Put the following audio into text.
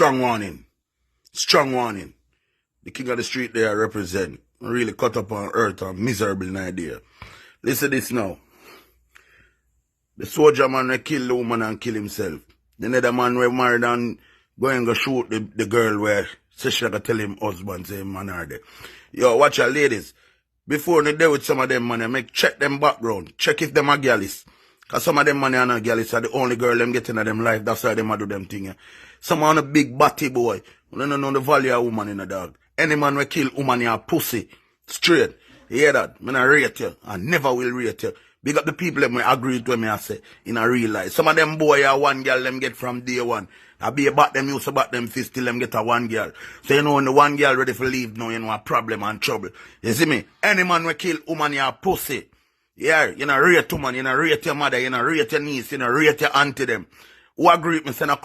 strong warning. Strong warning. The king of the street there I represent. Really cut up on earth and miserable idea. Listen to this now. The soldier man will kill the woman and kill himself. The other man will married and go and go shoot the girl where she can tell him husband, say man are there. Yo, watch your ladies. Before they deal with some of them money, make check them background. Check if them are gallus. Cause some of them money are not gallus are the only girl them getting in them life. That's why them a do them thing. Yeah. Some on a big batty boy. You don't know the value of woman in a dog. Any man will kill woman in a pussy. Straight. You hear that? I rate you. I never will rate you. Big up the people that agree with me I say in a real life. Some of them boy are one girl them get from day one. I be about them used to back them fist till them get a one girl. So you know when the one girl ready for leave now you know a problem and trouble. You see me? Any man will kill woman in a pussy. Yeah, you know rate woman, you know rate your mother, you know rate your niece, you know rate your auntie them. Who agree with me say